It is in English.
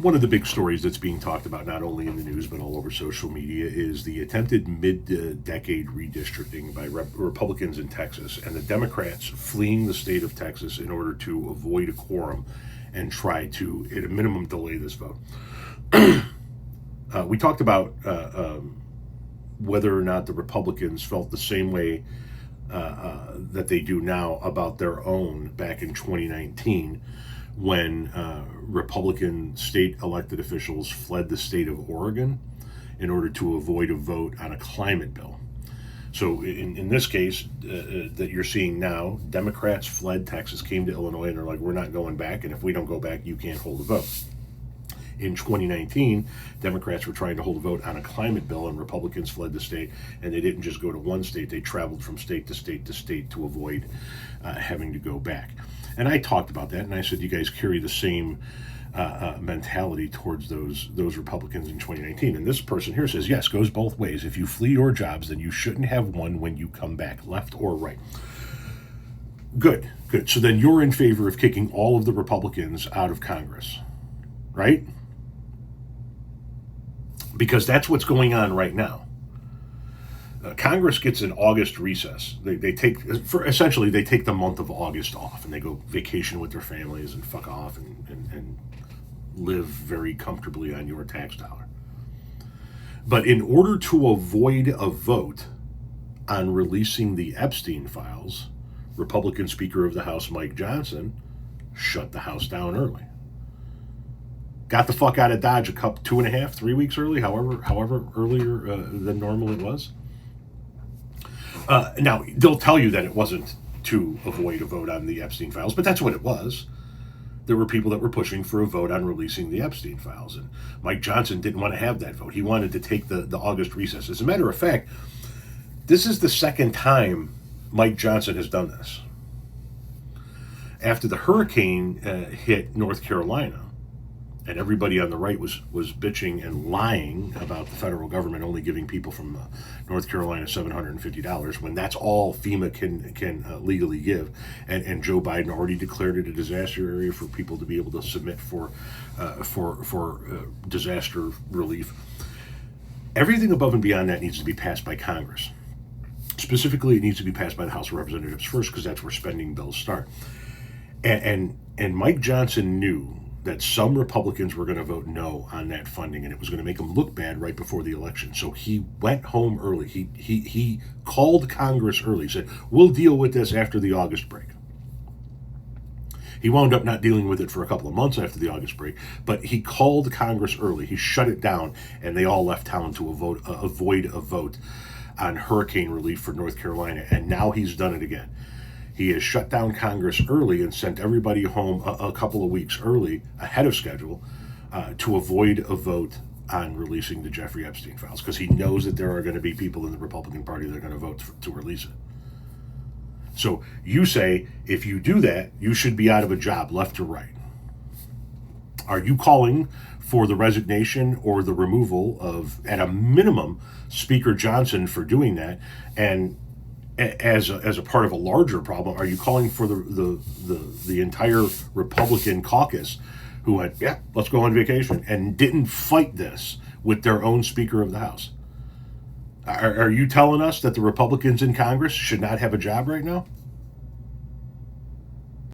one of the big stories that's being talked about, not only in the news but all over social media, is the attempted mid-decade redistricting by Republicans in Texas, and the Democrats fleeing the state of Texas in order to avoid a quorum and try to, at a minimum, delay this vote. We talked about whether or not the Republicans felt the same way that they do now about their own back in 2019, when Republican state elected officials fled the state of Oregon in order to avoid a vote on a climate bill. So in this case that you're seeing now, Democrats fled Texas, came to Illinois, and they're like, we're not going back, and if we don't go back, you can't hold a vote. In 2019, Democrats were trying to hold a vote on a climate bill, and Republicans fled the state, and they didn't just go to one state, they traveled from state to state to state to avoid having to go back. And I talked about that, and I said, you guys carry the same mentality towards those Republicans in 2019. And this person here says, yes, goes both ways. If you flee your jobs, then you shouldn't have one when you come back, left or right. Good. So then you're in favor of kicking all of the Republicans out of Congress, right? Because that's what's going on right now. Congress gets an August recess. They take the month of August off, and they go vacation with their families and fuck off and live very comfortably on your tax dollar. But in order to avoid a vote on releasing the Epstein files, Republican Speaker of the House Mike Johnson shut the House down early. Got the fuck out of Dodge 2.5, 3 weeks early, however earlier than normal it was. Now, they'll tell you that it wasn't to avoid a vote on the Epstein files, but that's what it was. There were people that were pushing for a vote on releasing the Epstein files, and Mike Johnson didn't want to have that vote. He wanted to take the August recess. As a matter of fact, this is the second time Mike Johnson has done this. After the hurricane hit North Carolina, and everybody on the right was bitching and lying about the federal government only giving people from North Carolina $750, when that's all FEMA can legally give, and Joe Biden already declared it a disaster area for people to be able to submit for disaster relief. Everything above and beyond that needs to be passed by Congress. Specifically, it needs to be passed by the House of Representatives first, because that's where spending bills start. And Mike Johnson knew that some Republicans were going to vote no on that funding, and it was going to make them look bad right before the election. So he went home early. He called Congress early, said, we'll deal with this after the August break. He wound up not dealing with it for a couple of months after the August break, but he called Congress early. He shut it down, and they all left town to avoid a vote on hurricane relief for North Carolina, and now he's done it again. He has shut down Congress early and sent everybody home a couple of weeks early, ahead of schedule, to avoid a vote on releasing the Jeffrey Epstein files, because he knows that there are going to be people in the Republican Party that are going to vote to release it. So you say, if you do that, you should be out of a job, left or right. Are you calling for the resignation or the removal of, at a minimum, Speaker Johnson for doing that? And as a part of a larger problem, are you calling for the entire Republican caucus, who went, yeah, let's go on vacation, and didn't fight this with their own Speaker of the House? Are you telling us that the Republicans in Congress should not have a job right now?